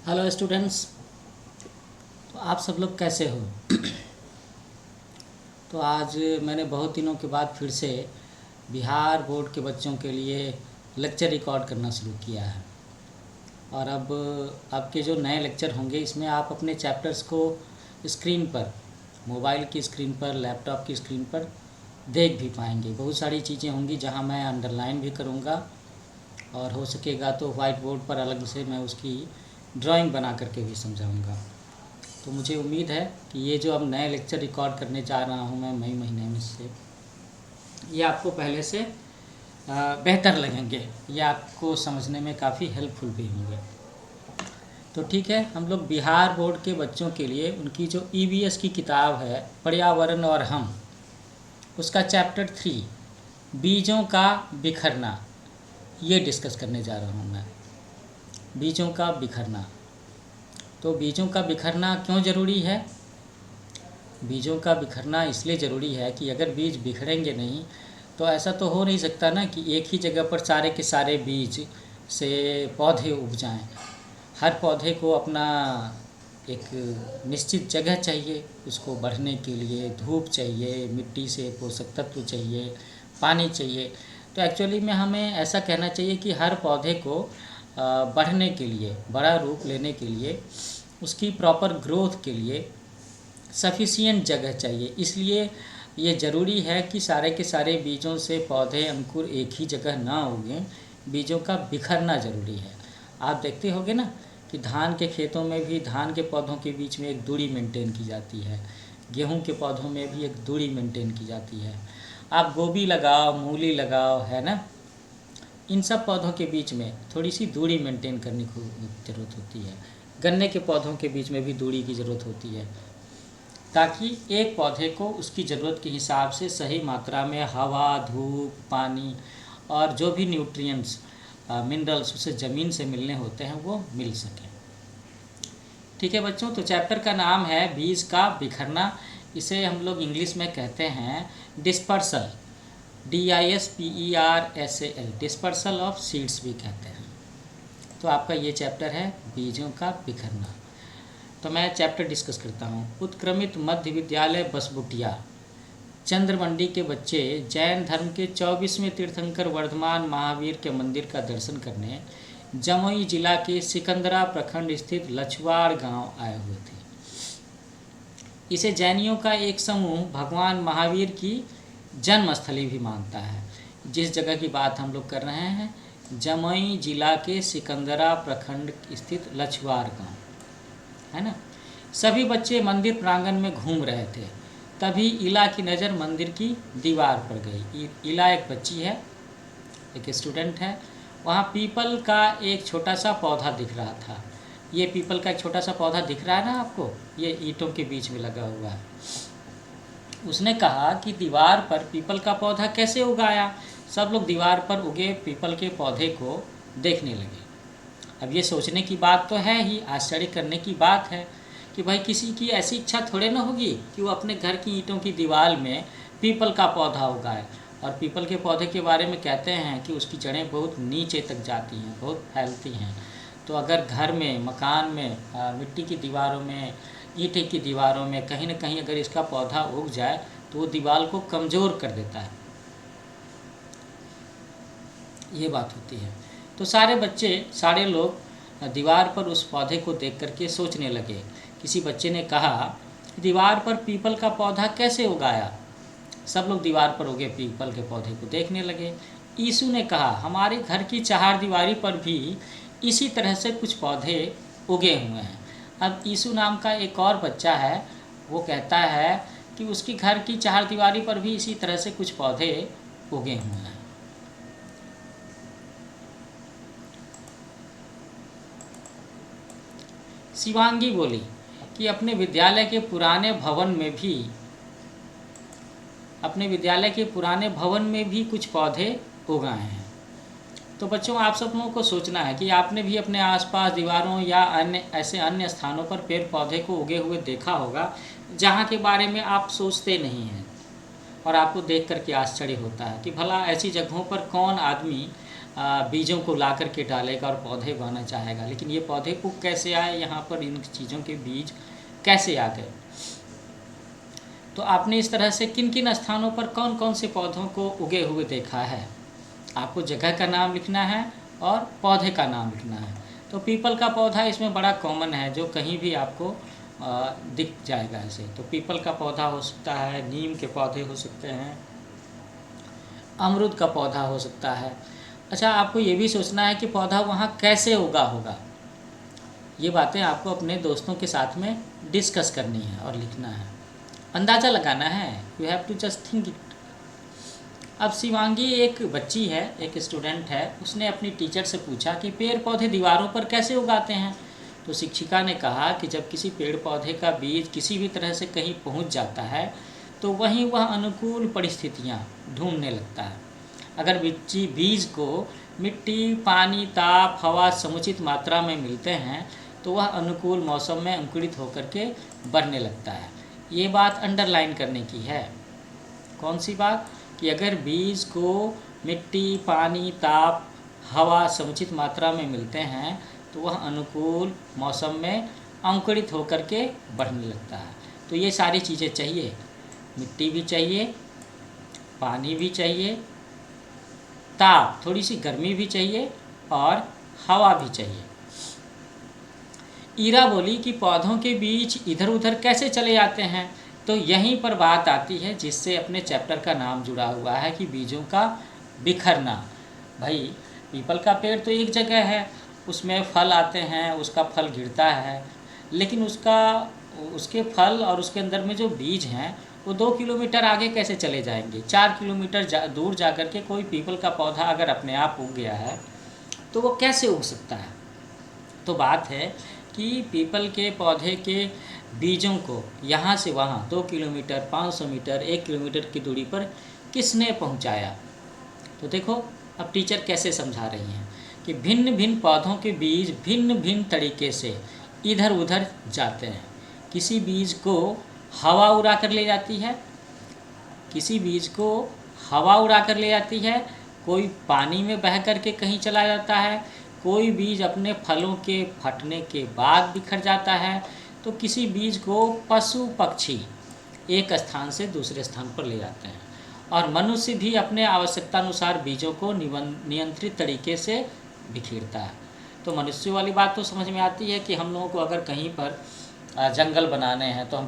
Hello students. तो आप सब लोग कैसे हो? तो आज मैंने बहुत दिनों के बाद फिर से बिहार बोर्ड के बच्चों के लिए लेक्चर रिकॉर्ड करना शुरू किया है। और अब आपके जो नए लेक्चर होंगे इसमें आप अपने चैप्टर्स को स्क्रीन पर, मोबाइल की स्क्रीन पर, लैपटॉप की स्क्रीन पर देख भी पाएंगे। बहुत सारी चीज़ें होंगी जहां मैं अंडरलाइन भी करूंगा और हो सकेगा तो वाइट बोर्ड पर अलग से मैं उसकी ड्राइंग बना करके भी समझाऊंगा। तो मुझे उम्मीद है कि ये जो अब नए लेक्चर रिकॉर्ड करने जा रहा हूँ मैं मई महीने में से, ये आपको पहले से बेहतर लगेंगे। ये आपको समझने में काफ़ी हेल्पफुल भी होंगे। तो ठीक है, हम लोग बिहार बोर्ड के बच्चों के लिए उनकी जो ईवीएस की किताब है पर्यावरण और हम, उसका चैप्टर 3 बीजों का बिखरना, ये डिस्कस करने जा रहा हूँ मैं। बीजों का बिखरना। तो बीजों का बिखरना क्यों ज़रूरी है? बीजों का बिखरना इसलिए ज़रूरी है कि अगर बीज बिखरेंगे नहीं तो ऐसा तो हो नहीं सकता ना कि एक ही जगह पर सारे के सारे बीज से पौधे उग जाएं। हर पौधे को अपना एक निश्चित जगह चाहिए, उसको बढ़ने के लिए धूप चाहिए, मिट्टी से पोषक तत्व चाहिए, पानी चाहिए। तो एक्चुअली में हमें ऐसा कहना चाहिए कि हर पौधे को बढ़ने के लिए, बड़ा रूप लेने के लिए, उसकी प्रॉपर ग्रोथ के लिए सफिशिएंट जगह चाहिए। इसलिए ये ज़रूरी है कि सारे के सारे बीजों से पौधे अंकुर एक ही जगह ना उगें, बीजों का बिखरना ज़रूरी है। आप देखते होंगे ना कि धान के खेतों में भी धान के पौधों के बीच में एक दूरी मेंटेन की जाती है, गेहूं के पौधों में भी एक दूरी मेंटेन की जाती है। आप गोभी लगाओ, मूली लगाओ, है ना, इन सब पौधों के बीच में थोड़ी सी दूरी मेंटेन करने की ज़रूरत होती है। गन्ने के पौधों के बीच में भी दूरी की ज़रूरत होती है, ताकि एक पौधे को उसकी ज़रूरत के हिसाब से सही मात्रा में हवा, धूप, पानी और जो भी न्यूट्रिएंट्स, मिनरल्स उसे ज़मीन से मिलने होते हैं वो मिल सकें। ठीक है बच्चों, तो चैप्टर का नाम है बीज का बिखरना। इसे हम लोग इंग्लिश में कहते हैं dispersal, DISPERSAL, dispersal of seeds भी कहते हैं। तो आपका ये चैप्टर है बीजों का बिखरना। तो मैं चैप्टर डिस्कस करता हूँ। उत्क्रमित मध्य विद्यालय बसबुटिया चंद्रमंडी के बच्चे जैन धर्म के 24वें तीर्थंकर वर्धमान महावीर के मंदिर का दर्शन करने जमुई जिला के सिकंदरा प्रखंड स्थित लछवाड़ गांव आए हुए थे। इसे जैनियों का एक समूह भगवान महावीर की जन्मस्थली भी मानता है। जिस जगह की बात हम लोग कर रहे हैं, जमुई जिला के सिकंदरा प्रखंड स्थित लछवाड़ गांव, है ना। सभी बच्चे मंदिर प्रांगण में घूम रहे थे, तभी इला की नज़र मंदिर की दीवार पर गई। इला एक बच्ची है, एक स्टूडेंट है। वहाँ पीपल का एक छोटा सा पौधा दिख रहा था। ये पीपल का एक छोटा सा पौधा दिख रहा है ना आपको, ये ईंटों के बीच में लगा हुआ है। उसने कहा कि दीवार पर पीपल का पौधा कैसे उगाया? सब लोग दीवार पर उगे पीपल के पौधे को देखने लगे। अब ये सोचने की बात तो है ही, आश्चर्य करने की बात है कि भाई किसी की ऐसी इच्छा थोड़े ना होगी कि वो अपने घर की ईंटों की दीवार में पीपल का पौधा उगाए। और पीपल के पौधे के बारे में कहते हैं कि उसकी जड़ें बहुत नीचे तक जाती हैं, बहुत फैलती हैं। तो अगर घर में, मकान में, मिट्टी की दीवारों में, ईंटे की दीवारों में कहीं ना कहीं अगर इसका पौधा उग जाए तो वो दीवार को कमज़ोर कर देता है। ये बात होती है। तो सारे लोग दीवार पर उस पौधे को देख करके सोचने लगे। किसी बच्चे ने कहा, दीवार पर पीपल का पौधा कैसे उगाया? सब लोग दीवार पर उगे पीपल के पौधे को देखने लगे। यीशु ने कहा, हमारे घर की चारदीवारी पर भी इसी तरह से कुछ पौधे उगे हुए हैं। अब यीशु नाम का एक और बच्चा है, वो कहता है कि उसकी घर की चारदीवारी पर भी इसी तरह से कुछ पौधे उगे हुए हैं। शिवांगी बोली कि अपने विद्यालय के पुराने भवन में भी कुछ पौधे उगाए हैं। तो बच्चों, आप सब लोगों को सोचना है कि आपने भी अपने आसपास दीवारों या अन्य स्थानों पर पेड़ पौधे को उगे हुए देखा होगा जहाँ के बारे में आप सोचते नहीं हैं और आपको देख करके आश्चर्य होता है कि भला ऐसी जगहों पर कौन आदमी बीजों को ला कर के डालेगा और पौधे उगाना चाहेगा, लेकिन ये पौधे को कैसे आए, यहाँ पर इन चीज़ों के बीज कैसे आ गए। तो आपने इस तरह से किन किन स्थानों पर कौन कौन से पौधों को उगे हुए देखा है। आपको जगह का नाम लिखना है और पौधे का नाम लिखना है। तो पीपल का पौधा इसमें बड़ा कॉमन है, जो कहीं भी आपको दिख जाएगा ऐसे। तो पीपल का पौधा हो सकता है, नीम के पौधे हो सकते हैं, अमरूद का पौधा हो सकता है। अच्छा, आपको ये भी सोचना है कि पौधा वहाँ कैसे उगा होगा। ये बातें आपको अपने दोस्तों के साथ में डिस्कस करनी है और लिखना है, अंदाज़ा लगाना है। You have to just think it. अब शिवांगी एक बच्ची है, एक स्टूडेंट है, उसने अपनी टीचर से पूछा कि पेड़ पौधे दीवारों पर कैसे उगाते हैं। तो शिक्षिका ने कहा कि जब किसी पेड़ पौधे का बीज किसी भी तरह से कहीं पहुंच जाता है तो वहीं वह अनुकूल परिस्थितियां ढूंढने लगता है। अगर बीज को मिट्टी, पानी, ताप, हवा समुचित मात्रा में मिलते हैं तो वह अनुकूल मौसम में अंकुरित होकर के बढ़ने लगता है। ये बात अंडरलाइन करने की है। कौन सी बात? कि अगर बीज को मिट्टी, पानी, ताप, हवा समुचित मात्रा में मिलते हैं तो वह अनुकूल मौसम में अंकुरित होकर के बढ़ने लगता है। तो ये सारी चीज़ें चाहिए, मिट्टी भी चाहिए, पानी भी चाहिए, ताप, थोड़ी सी गर्मी भी चाहिए और हवा भी चाहिए। ईरा बोली कि पौधों के बीज इधर उधर कैसे चले जाते हैं। तो यहीं पर बात आती है जिससे अपने चैप्टर का नाम जुड़ा हुआ है कि बीजों का बिखरना। भाई, पीपल का पेड़ तो एक जगह है, उसमें फल आते हैं, उसका फल गिरता है, लेकिन उसके फल और उसके अंदर में जो बीज हैं वो 2 किलोमीटर आगे कैसे चले जाएंगे। 4 किलोमीटर दूर जा कर के कोई पीपल का पौधा अगर अपने आप उग गया है तो वो कैसे उग सकता है। तो बात है कि पीपल के पौधे के बीजों को यहाँ से वहाँ 2 किलोमीटर, 500 मीटर, 1 किलोमीटर की दूरी पर किसने पहुँचाया। तो देखो अब टीचर कैसे समझा रही हैं कि भिन्न भिन्न पौधों के बीज भिन्न भिन्न तरीके से इधर उधर जाते हैं। किसी बीज को हवा उड़ा कर ले जाती है, किसी बीज को हवा उड़ा कर ले जाती है, कोई पानी में बह कर के कहीं चला जाता है, कोई बीज अपने फलों के फटने के बाद बिखर जाता है, तो किसी बीज को पशु पक्षी एक स्थान से दूसरे स्थान पर ले जाते हैं। और मनुष्य भी अपने आवश्यकतानुसार बीजों को नियंत्रित तरीके से बिखेरता है। तो मनुष्य वाली बात तो समझ में आती है कि हम लोगों को अगर कहीं पर जंगल बनाने हैं तो हम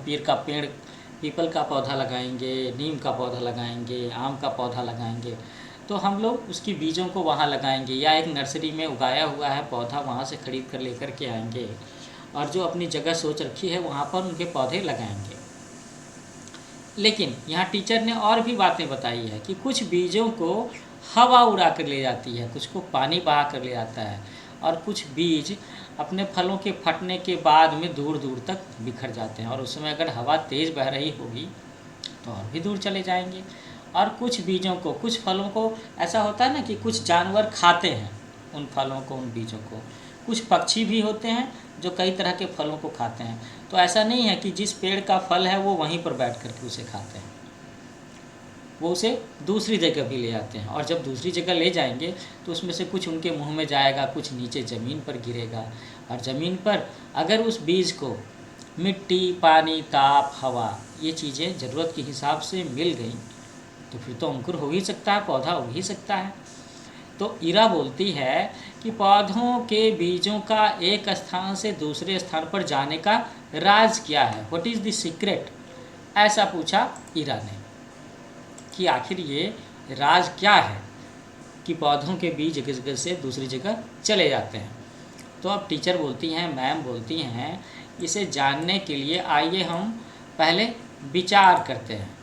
पीपल का पौधा लगाएंगे, नीम का पौधा लगाएंगे, आम का पौधा लगाएंगे, तो हम लोग उसकी बीजों को वहाँ लगाएंगे या एक नर्सरी में उगाया हुआ है पौधा वहाँ से ख़रीद कर लेकर के आएंगे और जो अपनी जगह सोच रखी है वहाँ पर उनके पौधे लगाएंगे। लेकिन यहाँ टीचर ने और भी बातें बताई है कि कुछ बीजों को हवा उड़ा कर ले जाती है, कुछ को पानी बहा कर ले जाता है, और कुछ बीज अपने फलों के फटने के बाद में दूर दूर तक बिखर जाते हैं और उस समय अगर हवा तेज़ बह रही होगी तो और भी दूर चले जाएंगे। और कुछ बीजों को, कुछ फलों को ऐसा होता है ना कि कुछ जानवर खाते हैं उन फलों को, उन बीजों को, कुछ पक्षी भी होते हैं जो कई तरह के फलों को खाते हैं। तो ऐसा नहीं है कि जिस पेड़ का फल है वो वहीं पर बैठ कर के उसे खाते हैं, वो उसे दूसरी जगह भी ले जाते हैं और जब दूसरी जगह ले जाएंगे तो उसमें से कुछ उनके मुंह में जाएगा, कुछ नीचे ज़मीन पर गिरेगा। और ज़मीन पर अगर उस बीज को मिट्टी, पानी, ताप, हवा, ये चीज़ें ज़रूरत के हिसाब से मिल गई तो फिर तो अंकुर हो ही सकता है, पौधा उग ही सकता है। तो ईरा बोलती है कि पौधों के बीजों का एक स्थान से दूसरे स्थान पर जाने का राज क्या है, व्हाट इज़ द सीक्रेट, ऐसा पूछा ईरा ने कि आखिर ये राज क्या है कि पौधों के बीज एक जगह से दूसरी जगह चले जाते हैं। तो अब टीचर बोलती हैं, मैम बोलती हैं, इसे जानने के लिए आइए हम पहले विचार करते हैं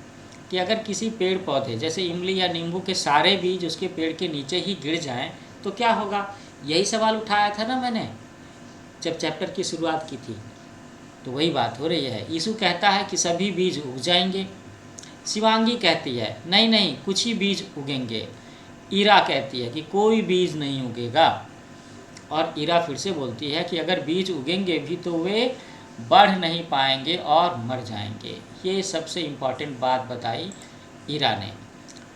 कि अगर किसी पेड़ पौधे जैसे इमली या नींबू के सारे बीज उसके पेड़ के नीचे ही गिर जाएं तो क्या होगा। यही सवाल उठाया था ना मैंने जब चैप्टर की शुरुआत की थी, तो वही बात हो रही है। यीशु कहता है कि सभी बीज उग जाएंगे, शिवांगी कहती है नहीं नहीं कुछ ही बीज उगेंगे, ईरा कहती है कि कोई बीज नहीं उगेगा, और ईरा फिर से बोलती है कि अगर बीज उगेंगे भी तो वे बढ़ नहीं पाएंगे और मर जाएंगे। ये सबसे इम्पॉर्टेंट बात बताई ईरा ने।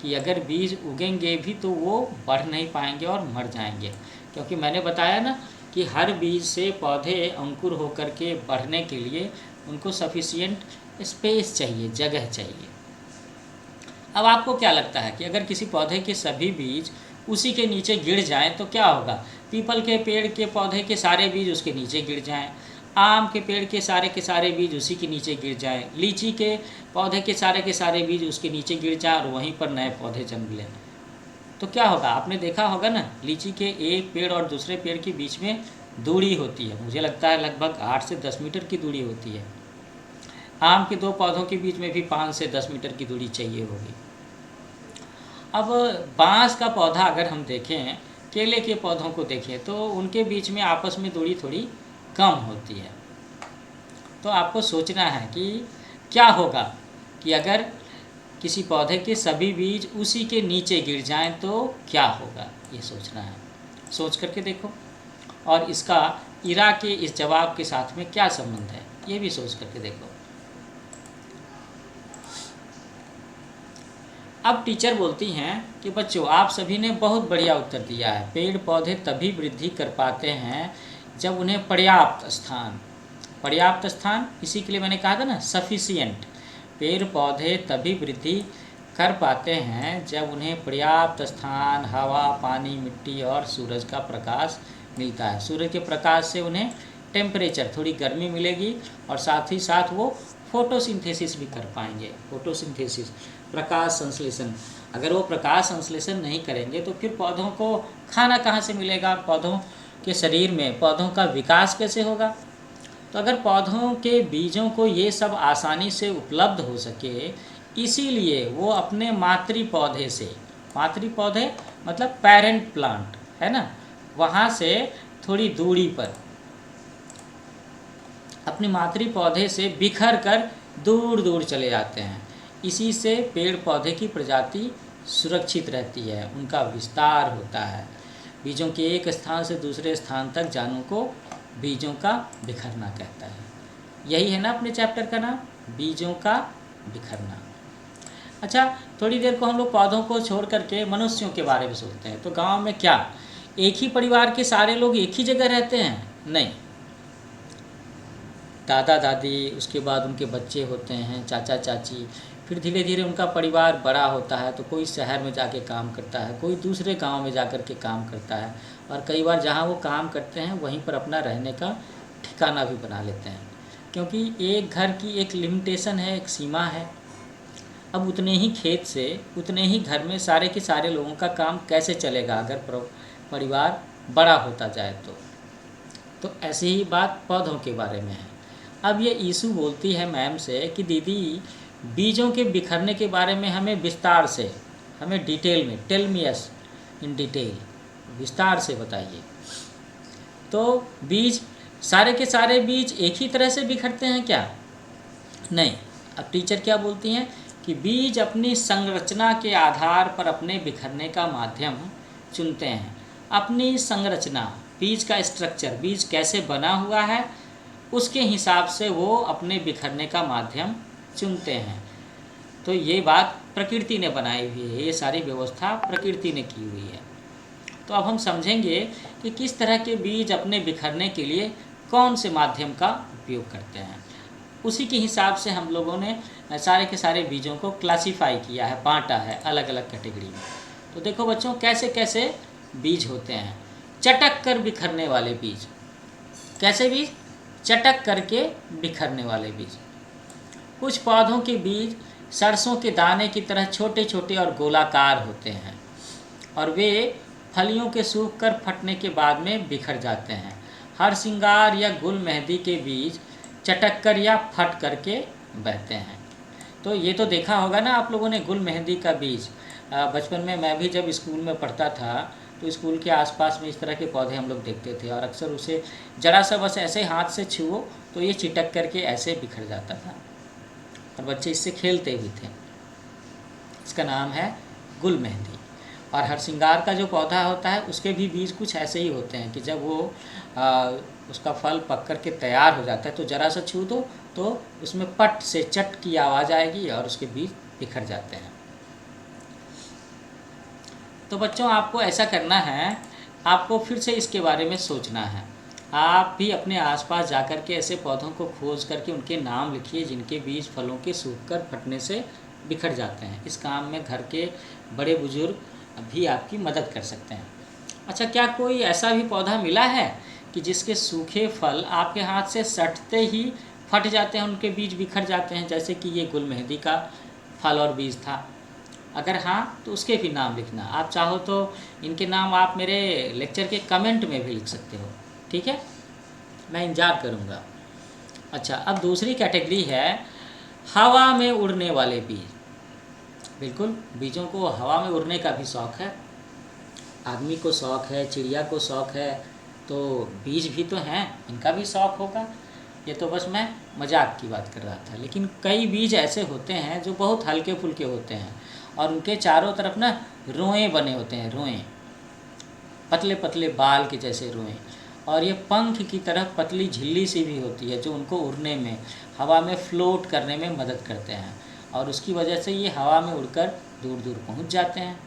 कि अगर बीज उगेंगे भी तो वो बढ़ नहीं पाएंगे और मर जाएंगे, क्योंकि मैंने बताया ना कि हर बीज से पौधे अंकुर होकर के बढ़ने के लिए उनको सफिशिएंट स्पेस चाहिए, जगह चाहिए। अब आपको क्या लगता है कि अगर किसी पौधे के सभी बीज उसी के नीचे गिर जाएं तो क्या होगा? पीपल के पेड़ के पौधे के सारे बीज उसके नीचे गिर जाएं, आम के पेड़ के सारे बीज उसी के नीचे गिर जाएं, लीची के पौधे के सारे बीज उसके नीचे गिर जाएं और वहीं पर नए पौधे जन्म लें, तो क्या होगा? आपने देखा होगा ना, लीची के एक पेड़ और दूसरे पेड़ के बीच में दूरी होती है, मुझे लगता है लगभग 8 से 10 मीटर की दूरी होती है। आम के दो पौधों के बीच में भी 5 से 10 मीटर की दूरी चाहिए होगी। अब बांस का पौधा अगर हम देखें, केले के पौधों को देखें, तो उनके बीच में आपस में दूरी थोड़ी कम होती है। तो आपको सोचना है कि क्या होगा कि अगर किसी पौधे के सभी बीज उसी के नीचे गिर जाएं तो क्या होगा, ये सोचना है। सोच करके देखो, और इसका इरा के इस जवाब के साथ में क्या संबंध है, ये भी सोच करके देखो। अब टीचर बोलती हैं कि बच्चों आप सभी ने बहुत बढ़िया उत्तर दिया है। पेड़ पौधे तभी वृद्धि कर पाते हैं जब उन्हें पर्याप्त स्थान, इसी के लिए मैंने कहा था ना सफिशिएंट। पेड़ पौधे तभी वृद्धि कर पाते हैं जब उन्हें पर्याप्त स्थान, हवा, पानी, मिट्टी और सूरज का प्रकाश मिलता है। सूरज के प्रकाश से उन्हें टेम्परेचर, थोड़ी गर्मी मिलेगी और साथ ही साथ वो फोटोसिंथेसिस भी कर पाएंगे। फोटोसिंथेसिस, प्रकाश संश्लेषण। अगर वो प्रकाश संश्लेषण नहीं करेंगे तो फिर पौधों को खाना कहाँ से मिलेगा? पौधों के शरीर में पौधों का विकास कैसे होगा? तो अगर पौधों के बीजों को ये सब आसानी से उपलब्ध हो सके, इसीलिए वो अपने मातृ पौधे से, मातृ पौधे मतलब पेरेंट प्लांट है ना, वहाँ से थोड़ी दूरी पर अपने मातृ पौधे से बिखर कर दूर दूर चले जाते हैं। इसी से पेड़ पौधे की प्रजाति सुरक्षित रहती है, उनका विस्तार होता है। बीजों के एक स्थान से दूसरे स्थान तक जाने को बीजों का बिखरना कहता है। यही है ना अपने चैप्टर का नाम, बीजों का बिखरना। अच्छा, थोड़ी देर को हम लोग पौधों को छोड़ करके मनुष्यों के बारे में सोचते हैं। तो गांव में क्या एक ही परिवार के सारे लोग एक ही जगह रहते हैं? नहीं, दादा दादी, उसके बाद उनके बच्चे होते हैं, चाचा चाची, फिर धीरे धीरे उनका परिवार बड़ा होता है तो कोई शहर में जाके काम करता है, कोई दूसरे गांव में जाकर के काम करता है, और कई बार जहां वो काम करते हैं वहीं पर अपना रहने का ठिकाना भी बना लेते हैं, क्योंकि एक घर की एक लिमिटेशन है, एक सीमा है। अब उतने ही खेत से, उतने ही घर में सारे के सारे लोगों का काम कैसे चलेगा अगर परिवार बड़ा होता जाए तो ऐसी ही बात पौधों के बारे में है। अब ये ईशु बोलती है मैम से कि दीदी बीजों के बिखरने के बारे में हमें विस्तार से, हमें डिटेल में, tell me yes in detail, विस्तार से बताइए। तो बीज, सारे के सारे बीज एक ही तरह से बिखरते हैं क्या? नहीं। अब टीचर क्या बोलती हैं कि बीज अपनी संरचना के आधार पर अपने बिखरने का माध्यम चुनते हैं। अपनी संरचना, बीज का स्ट्रक्चर, बीज कैसे बना हुआ है, उसके हिसाब से वो अपने बिखरने का माध्यम चुनते हैं। तो ये बात प्रकृति ने बनाई हुई है, ये सारी व्यवस्था प्रकृति ने की हुई है। तो अब हम समझेंगे कि किस तरह के बीज अपने बिखरने के लिए कौन से माध्यम का उपयोग करते हैं। उसी के हिसाब से हम लोगों ने सारे के सारे बीजों को क्लासीफाई किया है, बांटा है अलग अलग कैटेगरी में। तो देखो बच्चों, कैसे कैसे बीज होते हैं। चटक कर बिखरने वाले बीज। कैसे बीज? चटक करके बिखरने वाले बीज। कुछ पौधों के बीज सरसों के दाने की तरह छोटे छोटे और गोलाकार होते हैं, और वे फलियों के सूख कर फटने के बाद में बिखर जाते हैं। हरसिंगार या गुल मेहंदी के बीज चटक कर या फट करके बहते हैं। तो ये तो देखा होगा ना आप लोगों ने, गुल मेहंदी का बीज। बचपन में मैं भी जब स्कूल में पढ़ता था तो स्कूल के आसपास में इस तरह के पौधे हम लोग देखते थे, और अक्सर उसे जरा सा बस ऐसे हाथ से छुओ तो ये चिटक करके ऐसे बिखर जाता था, और बच्चे इससे खेलते भी थे। इसका नाम है गुल मेहंदी। और हरसिंगार का जो पौधा होता है उसके भी बीज कुछ ऐसे ही होते हैं कि जब वो उसका फल पक कर के तैयार हो जाता है तो ज़रा सा छू दो तो उसमें पट से चट की आवाज़ आएगी और उसके बीज बिखर जाते हैं। तो बच्चों आपको ऐसा करना है, आपको फिर से इसके बारे में सोचना है। आप भी अपने आसपास जाकर के ऐसे पौधों को खोज करके उनके नाम लिखिए जिनके बीज फलों के सूखकर फटने से बिखर जाते हैं। इस काम में घर के बड़े बुजुर्ग भी आपकी मदद कर सकते हैं। अच्छा, क्या कोई ऐसा भी पौधा मिला है कि जिसके सूखे फल आपके हाथ से सटते ही फट जाते हैं, उनके बीज बिखर जाते हैं, जैसे कि ये गुल मेहंदी का फल और बीज था? अगर हाँ तो उसके भी नाम लिखना। आप चाहो तो इनके नाम आप मेरे लेक्चर के कमेंट में भी लिख सकते हो, ठीक है? मैं इंतज़ार करूँगा। अच्छा, अब दूसरी कैटेगरी है हवा में उड़ने वाले बीज। बिल्कुल, बीजों को हवा में उड़ने का भी शौक़ है। आदमी को शौक़ है, चिड़िया को शौक़ है, तो बीज भी तो हैं, इनका भी शौक़ होगा। ये तो बस मैं मजाक की बात कर रहा था। लेकिन कई बीज ऐसे होते हैं जो बहुत हल्के फुल्के होते हैं और उनके चारों तरफ ना रोएँ बने होते हैं, रोएँ, पतले पतले बाल के जैसे रोएँ, और ये पंख की तरह पतली झिल्ली सी भी होती है जो उनको उड़ने में, हवा में फ्लोट करने में मदद करते हैं, और उसकी वजह से ये हवा में उड़कर दूर दूर पहुंच जाते हैं।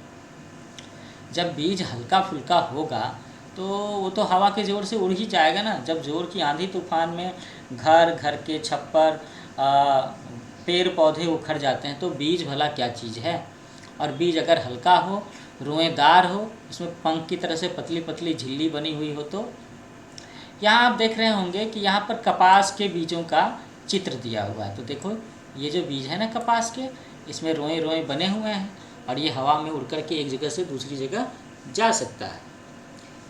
जब बीज हल्का फुल्का होगा तो वो तो हवा के ज़ोर से उड़ ही जाएगा ना। जब ज़ोर की आंधी तूफान में घर के छप्पर, पेड़ पौधे उखड़ जाते हैं तो बीज भला क्या चीज़ है। और बीज अगर हल्का हो, रोएदार हो, उसमें पंख की तरह से पतली पतली झिल्ली बनी हुई हो। तो यहाँ आप देख रहे होंगे कि यहाँ पर कपास के बीजों का चित्र दिया हुआ है। तो देखो, ये जो बीज है ना कपास के, इसमें रोएँ रोएँ बने हुए हैं और ये हवा में उड़ कर के एक जगह से दूसरी जगह जा सकता है।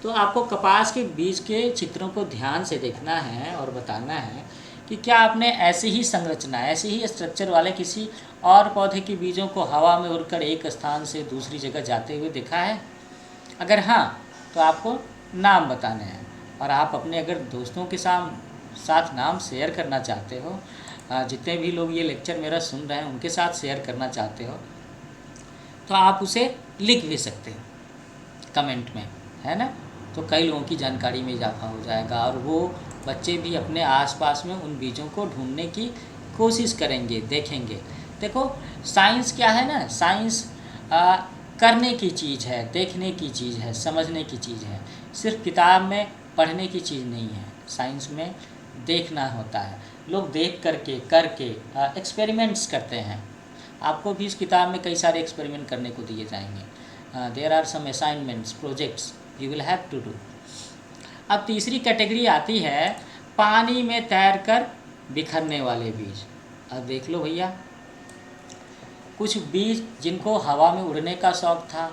तो आपको कपास के बीज के चित्रों को ध्यान से देखना है और बताना है कि क्या आपने ऐसी ही संरचना, ऐसी ही स्ट्रक्चर वाले किसी और पौधे के बीजों को हवा में उड़कर एक स्थान से दूसरी जगह जाते हुए देखा है। अगर हाँ तो आपको नाम बताने हैं, और आप अपने अगर दोस्तों के साथ नाम शेयर करना चाहते हो, जितने भी लोग ये लेक्चर मेरा सुन रहे हैं उनके साथ शेयर करना चाहते हो, तो आप उसे लिख भी सकते हैं कमेंट में, है ना। तो कई लोगों की जानकारी में इजाफा हो जाएगा और वो बच्चे भी अपने आसपास में उन बीजों को ढूंढने की कोशिश करेंगे, देखेंगे। देखो, साइंस क्या है ना, साइंस करने की चीज़ है, देखने की चीज़ है, समझने की चीज़ है। सिर्फ किताब में पढ़ने की चीज़ नहीं है। साइंस में देखना होता है। लोग देख करके एक्सपेरिमेंट्स करते हैं। आपको भी इस किताब में कई सारे एक्सपेरिमेंट करने को दिए जाएंगे। There are some assignments, projects you will have to do. अब तीसरी कैटेगरी आती है पानी में तैरकर बिखरने वाले बीज। अब देख लो भैया, कुछ बीज जिनको हवा में उड़ने का शौक़ था,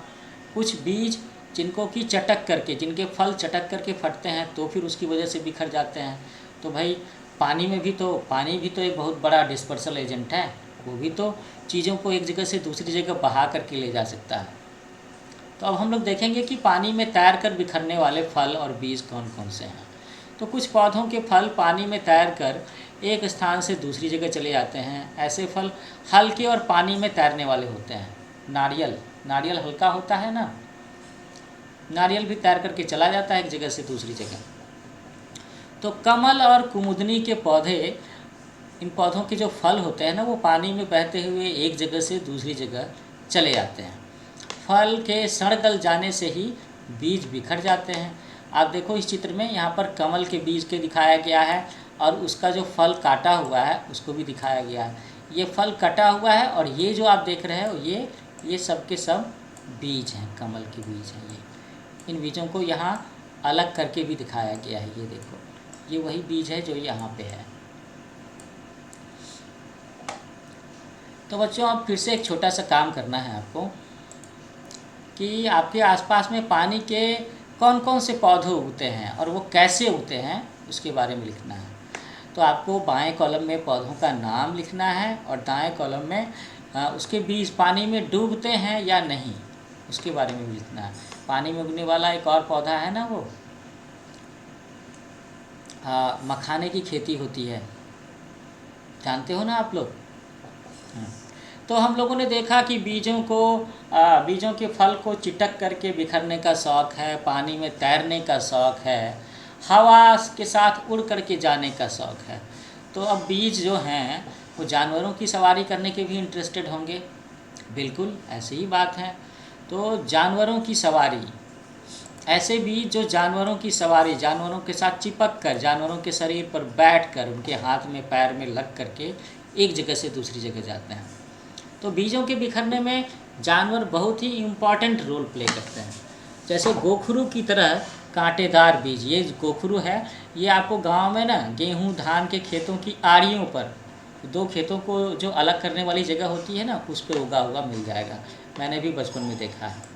कुछ बीज जिनको कि चटक करके, जिनके फल चटक करके फटते हैं तो फिर उसकी वजह से बिखर जाते हैं। तो भाई पानी भी तो एक बहुत बड़ा डिस्पर्सल एजेंट है। वो भी तो चीज़ों को एक जगह से दूसरी जगह बहा करके ले जा सकता है। तो अब हम लोग देखेंगे कि पानी में तैरकर बिखरने वाले फल और बीज कौन कौन से हैं। तो कुछ पौधों के फल पानी में तैरकर एक स्थान से दूसरी जगह चले जाते हैं। ऐसे फल हल्के और पानी में तैरने वाले होते हैं। नारियल हल्का होता है ना, नारियल भी तैर करके चला जाता है एक जगह से दूसरी जगह। तो कमल और कुमुदनी के पौधे, इन पौधों के जो फल होते हैं ना, वो पानी में बहते हुए एक जगह से दूसरी जगह चले जाते हैं। फल के सड़ गल जाने से ही बीज बिखर जाते हैं। आप देखो इस चित्र में, यहाँ पर कमल के बीज के दिखाया गया है और उसका जो फल काटा हुआ है उसको भी दिखाया गया है। ये फल कटा हुआ है और ये जो आप देख रहे हो ये सब के सब बीज हैं, कमल के बीज हैं। इन बीजों को यहाँ अलग करके भी दिखाया गया है। ये देखो, ये वही बीज है जो यहाँ पे है। तो बच्चों, अब फिर से एक छोटा सा काम करना है आपको कि आपके आसपास में पानी के कौन कौन से पौधे उगते हैं और वो कैसे उगते हैं उसके बारे में लिखना है। तो आपको बाएं कॉलम में पौधों का नाम लिखना है और दाएं कॉलम में उसके बीज पानी में डूबते हैं या नहीं उसके बारे में भी लिखना है। पानी में उगने वाला एक और पौधा है ना, वो मखाने की खेती होती है, जानते हो ना आप लोग। तो हम लोगों ने देखा कि बीजों के फल को चिटक करके बिखरने का शौक़ है, पानी में तैरने का शौक़ है, हवा के साथ उड़ करके जाने का शौक़ है। तो अब बीज जो हैं वो जानवरों की सवारी करने के भी इंटरेस्टेड होंगे। बिल्कुल ऐसी ही बात है। तो जानवरों की सवारी, ऐसे बीज जो जानवरों की सवारी, जानवरों के साथ चिपक कर, जानवरों के शरीर पर बैठ कर, उनके हाथ में पैर में लग करके एक जगह से दूसरी जगह जाते हैं। तो बीजों के बिखरने में जानवर बहुत ही इम्पॉर्टेंट रोल प्ले करते हैं। जैसे गोखरू की तरह कांटेदार बीज, ये गोखरू है, ये आपको गांव में ना गेहूं धान के खेतों की आड़ियों पर, दो खेतों को जो अलग करने वाली जगह होती है ना, उस पर उगा हुआ मिल जाएगा। मैंने भी बचपन में देखा है।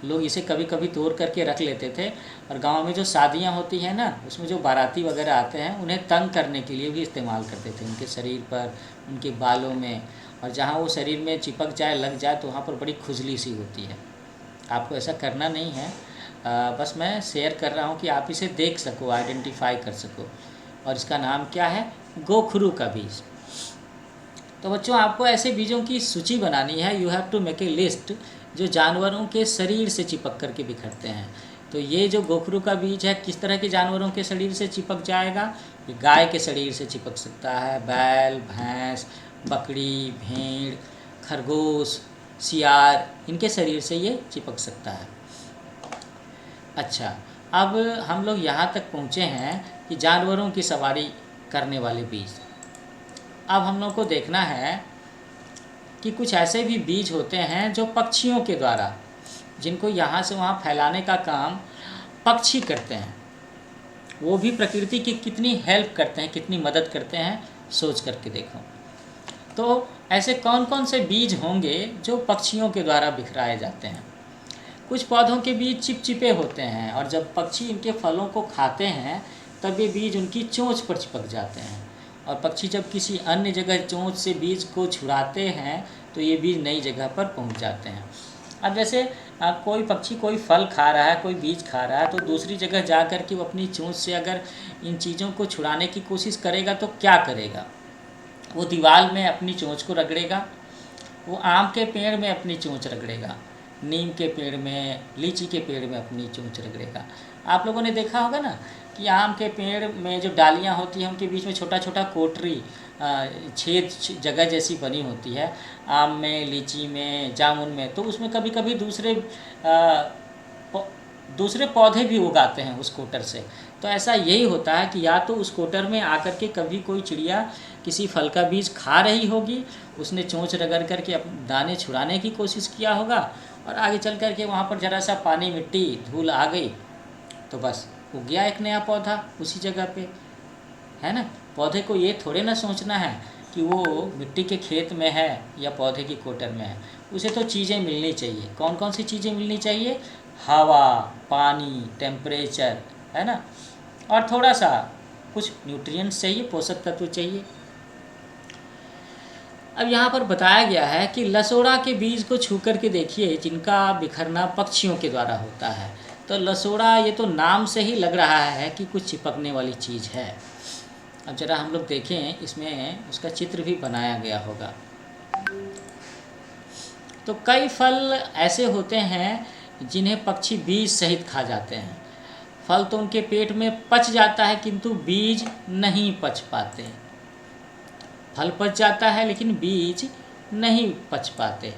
लोग इसे कभी कभी तोड़ करके रख लेते थे, और गांव में जो शादियां होती हैं ना, उसमें जो बाराती वगैरह आते हैं, उन्हें तंग करने के लिए भी इस्तेमाल करते थे, उनके शरीर पर, उनके बालों में, और जहाँ वो शरीर में चिपक जाए, लग जाए, तो वहाँ पर बड़ी खुजली सी होती है। आपको ऐसा करना नहीं है, बस मैं शेयर कर रहा हूँ कि आप इसे देख सको, आइडेंटिफाई कर सको। और इसका नाम क्या है? गोखरू का बीज। तो बच्चों, आपको ऐसे बीजों की सूची बनानी है। You have to make a list जो जानवरों के शरीर से चिपक करके बिखरते हैं। तो ये जो गोखरू का बीज है, किस तरह के जानवरों के शरीर से चिपक जाएगा? ये गाय के शरीर से चिपक सकता है, बैल, भैंस, बकरी, भेड़, खरगोश, सियार, इनके शरीर से ये चिपक सकता है। अच्छा, अब हम लोग यहाँ तक पहुँचे हैं कि जानवरों की सवारी करने वाले बीज। अब हम लोग को देखना है कि कुछ ऐसे भी बीज होते हैं जो पक्षियों के द्वारा, जिनको यहाँ से वहाँ फैलाने का काम पक्षी करते हैं। वो भी प्रकृति की कितनी हेल्प करते हैं, कितनी मदद करते हैं, सोच करके देखो। तो ऐसे कौन कौन से बीज होंगे जो पक्षियों के द्वारा बिखराए जाते हैं? कुछ पौधों के बीज चिपचिपे होते हैं, और जब पक्षी इनके फलों को खाते हैं तब ये बीज उनकी चोंच पर चिपक जाते हैं, और पक्षी जब किसी अन्य जगह चोंच से बीज को छुड़ाते हैं तो ये बीज नई जगह पर पहुंच जाते हैं। अब जैसे कोई पक्षी कोई फल खा रहा है, कोई बीज खा रहा है, तो दूसरी जगह जा कर के वो अपनी चोंच से अगर इन चीज़ों को छुड़ाने की कोशिश करेगा तो क्या करेगा? वो दीवार में अपनी चोंच को रगड़ेगा, वो आम के पेड़ में अपनी चोंच रगड़ेगा, नीम के पेड़ में, लीची के पेड़ में अपनी चोंच रगड़ेगा। आप लोगों ने देखा होगा ना कि आम के पेड़ में जो डालियां होती हैं, उनके बीच में छोटा छोटा कोटरी, छेद जगह जैसी बनी होती है। आम में, लीची में, जामुन में, तो उसमें कभी कभी दूसरे पौधे भी उगाते हैं उस कोटर से। तो ऐसा यही होता है कि या तो उस कोटर में आकर के कभी कोई चिड़िया किसी फल का बीज खा रही होगी, उसने चोंच रगड़ करके दाने छुड़ाने की कोशिश किया होगा, और आगे चल करके वहाँ पर ज़रा सा पानी, मिट्टी, धूल आ गई, तो बस उग गया एक नया पौधा उसी जगह पे, है ना। पौधे को ये थोड़े ना सोचना है कि वो मिट्टी के खेत में है या पौधे की कोटर में है। उसे तो चीज़ें मिलनी चाहिए। कौन कौन सी चीज़ें मिलनी चाहिए? हवा, पानी, टेम्परेचर, है ना, और थोड़ा सा कुछ न्यूट्रिएंट्स चाहिए, पोषक तत्व चाहिए। अब यहाँ पर बताया गया है कि लसोड़ा के बीज को छू कर के देखिए, जिनका बिखरना पक्षियों के द्वारा होता है। तो लसोड़ा, ये तो नाम से ही लग रहा है कि कुछ चिपकने वाली चीज़ है। अब जरा हम लोग देखें, इसमें उसका चित्र भी बनाया गया होगा। तो कई फल ऐसे होते हैं जिन्हें पक्षी बीज सहित खा जाते हैं। फल तो उनके पेट में पच जाता है, किंतु बीज नहीं पच पाते। फल पच जाता है लेकिन बीज नहीं पच पाते,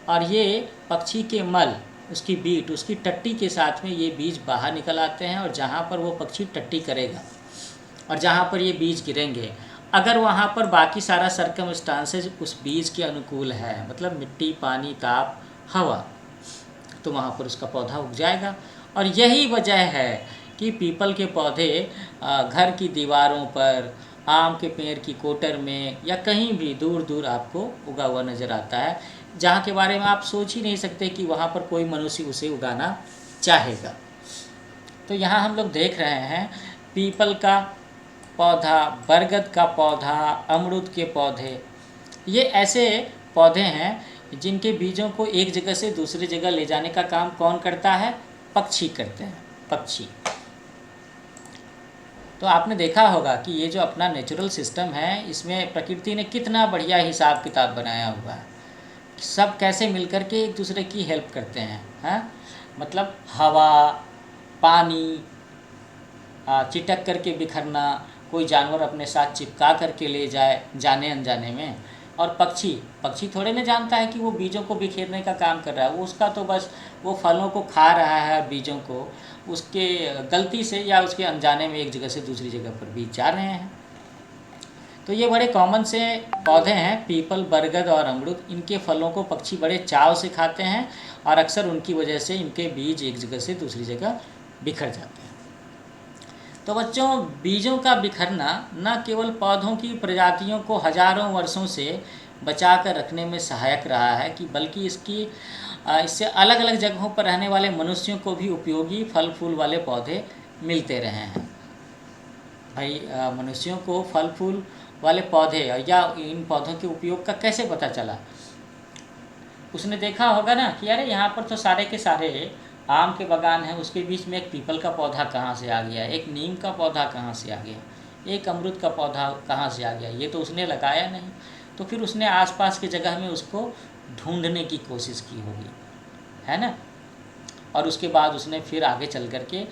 और ये पक्षी के मल, उसकी बीट, उसकी टट्टी के साथ में ये बीज बाहर निकल आते हैं। और जहाँ पर वो पक्षी टट्टी करेगा और जहाँ पर ये बीज गिरेंगे, अगर वहाँ पर बाकी सारा सर्कमस्टांसेस उस बीज के अनुकूल है, मतलब मिट्टी, पानी, ताप, हवा, तो वहाँ पर उसका पौधा उग जाएगा। और यही वजह है कि पीपल के पौधे घर की दीवारों पर, आम के पेड़ की कोटर में, या कहीं भी दूर दूर आपको उगा हुआ नज़र आता है, जहाँ के बारे में आप सोच ही नहीं सकते कि वहाँ पर कोई मनुष्य उसे उगाना चाहेगा। तो यहाँ हम लोग देख रहे हैं पीपल का पौधा, बरगद का पौधा, अमरूद के पौधे, ये ऐसे पौधे हैं जिनके बीजों को एक जगह से दूसरी जगह ले जाने का काम कौन करता है? पक्षी करते हैं, पक्षी। तो आपने देखा होगा कि ये जो अपना नेचुरल सिस्टम है, इसमें प्रकृति ने कितना बढ़िया हिसाब किताब बनाया हुआ है। सब कैसे मिलकर के एक दूसरे की हेल्प करते हैं, हाँ? मतलब हवा, पानी, चिटक करके बिखरना, कोई जानवर अपने साथ चिपका करके ले जाए जाने अनजाने में, और पक्षी पक्षी थोड़े ना जानता है कि वो बीजों को बिखेरने का काम कर रहा है, वो उसका तो बस वो फलों को खा रहा है, बीजों को उसके गलती से या उसके अनजाने में एक जगह से दूसरी जगह पर बीज जा रहे हैं। तो ये बड़े कॉमन से पौधे हैं, पीपल, बरगद और अमरूद। इनके फलों को पक्षी बड़े चाव से खाते हैं और अक्सर उनकी वजह से इनके बीज एक जगह से दूसरी जगह बिखर जाते हैं। तो बच्चों, बीजों का बिखरना न केवल पौधों की प्रजातियों को हजारों वर्षों से बचा कर रखने में सहायक रहा है कि बल्कि इससे अलग अलग जगहों पर रहने वाले मनुष्यों को भी उपयोगी फल फूल वाले पौधे मिलते रहे हैं। भाई, मनुष्यों को फल फूल वाले पौधे या इन पौधों के उपयोग का कैसे पता चला? उसने देखा होगा ना कि अरे यहाँ पर तो सारे के सारे आम के बागान हैं, उसके बीच में एक पीपल का पौधा कहाँ से आ गया, एक नीम का पौधा कहाँ से आ गया, एक अमरूद का पौधा कहाँ से आ गया? ये तो उसने लगाया नहीं। तो फिर उसने आसपास की जगह में उसको ढूंढने की कोशिश की होगी, है ना। और उसके बाद उसने फिर आगे चल कर के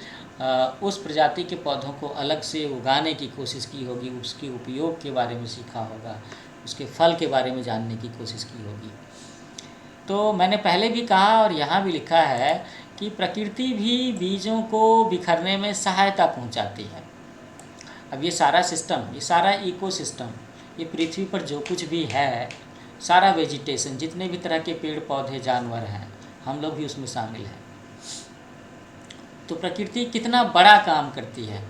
उस प्रजाति के पौधों को अलग से उगाने की कोशिश की होगी, उसके उपयोग के बारे में सीखा होगा, उसके फल के बारे में जानने की कोशिश की होगी। तो मैंने पहले भी कहा और यहाँ भी लिखा है कि प्रकृति भी बीजों को बिखरने में सहायता पहुँचाती है। अब ये सारा सिस्टम, ये सारा इकोसिस्टम, ये पृथ्वी पर जो कुछ भी है, सारा वेजिटेशन, जितने भी तरह के पेड़ पौधे जानवर हैं, हम लोग भी उसमें शामिल हैं। तो प्रकृति कितना बड़ा काम करती है।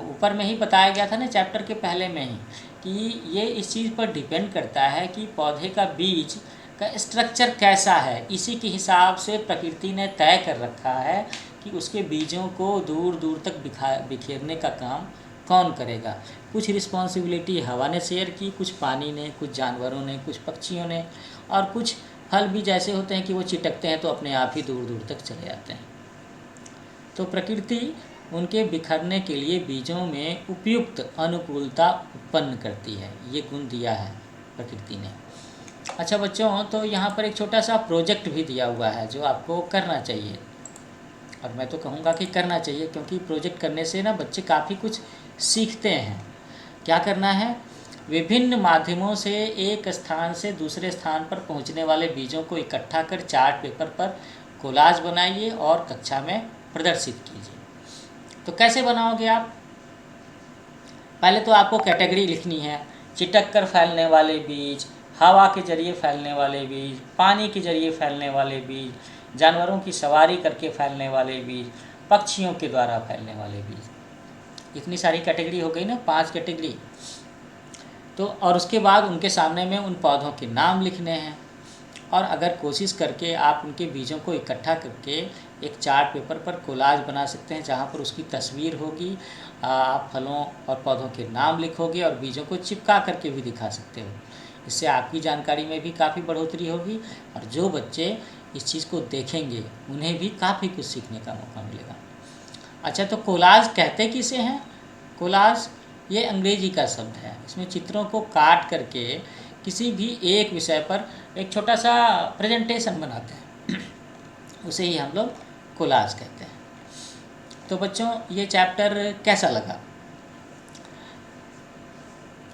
ऊपर में ही बताया गया था ना चैप्टर के पहले में ही कि ये इस चीज़ पर डिपेंड करता है कि पौधे का बीज का स्ट्रक्चर कैसा है। इसी के हिसाब से प्रकृति ने तय कर रखा है कि उसके बीजों को दूर दूर तक बिखेरने का काम कौन करेगा। कुछ रिस्पॉन्सिबिलिटी हवा ने शेयर की, कुछ पानी ने, कुछ जानवरों ने, कुछ पक्षियों ने, और कुछ फल भी जैसे होते हैं कि वो चिटकते हैं तो अपने आप ही दूर दूर तक चले जाते हैं। तो प्रकृति उनके बिखरने के लिए बीजों में उपयुक्त अनुकूलता उत्पन्न करती है, ये गुण दिया है प्रकृति ने। अच्छा बच्चों, तो यहाँ पर एक छोटा सा प्रोजेक्ट भी दिया हुआ है जो आपको करना चाहिए, और मैं तो कहूँगा कि करना चाहिए, क्योंकि प्रोजेक्ट करने से ना बच्चे काफ़ी कुछ सीखते हैं। क्या करना है? विभिन्न माध्यमों से एक स्थान से दूसरे स्थान पर पहुँचने वाले बीजों को इकट्ठा कर चार्ट पेपर पर कोलाज बनाइए और कक्षा में प्रदर्शित कीजिए। तो कैसे बनाओगे आप? पहले तो आपको कैटेगरी लिखनी है। चिटक कर फैलने वाले बीज, हवा के जरिए फैलने वाले बीज, पानी के जरिए फैलने वाले बीज, जानवरों की सवारी करके फैलने वाले बीज, पक्षियों के द्वारा फैलने वाले बीज। इतनी सारी कैटेगरी हो गई ना, 5 कैटेगरी। तो और उसके बाद उनके सामने में उन पौधों के नाम लिखने हैं, और अगर कोशिश करके आप उनके बीजों को इकट्ठा करके एक चार्ट पेपर पर कोलाज बना सकते हैं जहाँ पर उसकी तस्वीर होगी, आप फलों और पौधों के नाम लिखोगे और बीजों को चिपका करके भी दिखा सकते हो। इससे आपकी जानकारी में भी काफ़ी बढ़ोतरी होगी, और जो बच्चे इस चीज़ को देखेंगे उन्हें भी काफ़ी कुछ सीखने का मौका मिलेगा। अच्छा, तो कोलाज कहते किसे हैं? कोलाज ये अंग्रेजी का शब्द है। इसमें चित्रों को काट करके किसी भी एक विषय पर एक छोटा सा प्रेजेंटेशन बनाते हैं, उसे ही हम लोग कोलाज कहते हैं। तो बच्चों, ये चैप्टर कैसा लगा?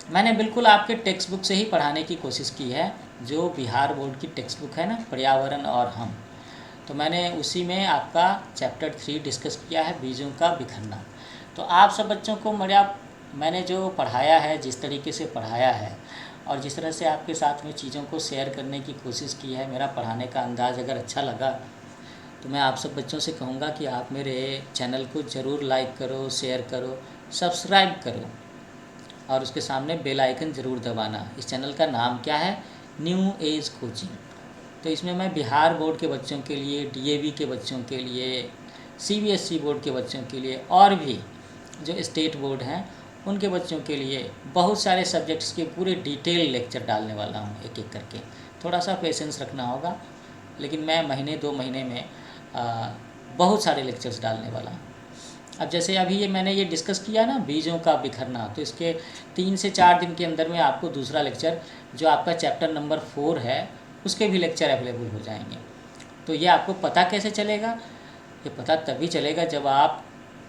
मैंने बिल्कुल आपके टेक्स्ट बुक से ही पढ़ाने की कोशिश की है, जो बिहार बोर्ड की टेक्स्ट बुक है ना, पर्यावरण और हम। तो मैंने उसी में आपका चैप्टर 3 डिस्कस किया है, बीजों का बिखरना। तो आप सब बच्चों को मैंने जो पढ़ाया है, जिस तरीके से पढ़ाया है और जिस तरह से आपके साथ में चीज़ों को शेयर करने की कोशिश की है, मेरा पढ़ाने का अंदाज़ अगर अच्छा लगा तो मैं आप सब बच्चों से कहूँगा कि आप मेरे चैनल को ज़रूर लाइक करो, शेयर करो, सब्सक्राइब करो, और उसके सामने बेल आइकन ज़रूर दबाना। इस चैनल का नाम क्या है? New age coaching. तो इसमें मैं बिहार बोर्ड के बच्चों के लिए, डीएवी के बच्चों के लिए, सीबीएसई बोर्ड के बच्चों के लिए, और भी जो स्टेट बोर्ड हैं उनके बच्चों के लिए बहुत सारे सब्जेक्ट्स के पूरे डिटेल लेक्चर डालने वाला हूँ, एक एक करके। थोड़ा सा पेशेंस रखना होगा, लेकिन मैं महीने 2 महीने में बहुत सारे लेक्चर्स डालने वाला हूँ। अब जैसे अभी मैंने ये डिस्कस किया ना, बीजों का बिखरना, तो इसके 3 से 4 दिन के अंदर में आपको दूसरा लेक्चर, जो आपका चैप्टर नंबर 4 है, उसके भी लेक्चर अवेलेबल हो जाएंगे। तो ये आपको पता कैसे चलेगा? ये पता तभी चलेगा जब आप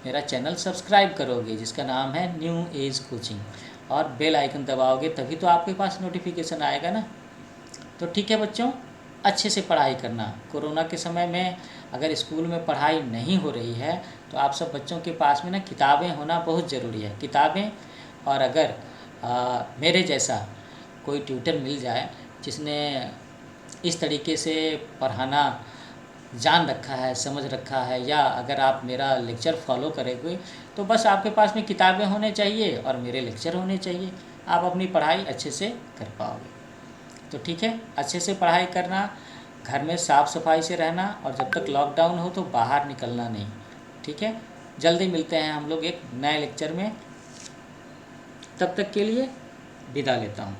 मेरा चैनल सब्सक्राइब करोगे, जिसका नाम है न्यू एज कोचिंग, और बेल आइकन दबाओगे, तभी तो आपके पास नोटिफिकेशन आएगा ना। तो ठीक है बच्चों, अच्छे से पढ़ाई करना। कोरोना के समय में अगर स्कूल में पढ़ाई नहीं हो रही है तो आप सब बच्चों के पास में ना किताबें होना बहुत ज़रूरी है, किताबें। और अगर मेरे जैसा कोई ट्यूटर मिल जाए जिसने इस तरीके से पढ़ाना जान रखा है, समझ रखा है, या अगर आप मेरा लेक्चर फॉलो करेंगे तो बस आपके पास में किताबें होने चाहिए और मेरे लेक्चर होने चाहिए, आप अपनी पढ़ाई अच्छे से कर पाओगे। तो ठीक है, अच्छे से पढ़ाई करना, घर में साफ़ सफाई से रहना, और जब तक लॉकडाउन हो तो बाहर निकलना नहीं। ठीक है, जल्दी मिलते हैं हम लोग एक नए लेक्चर में, तब तक के लिए विदा लेता हूँ।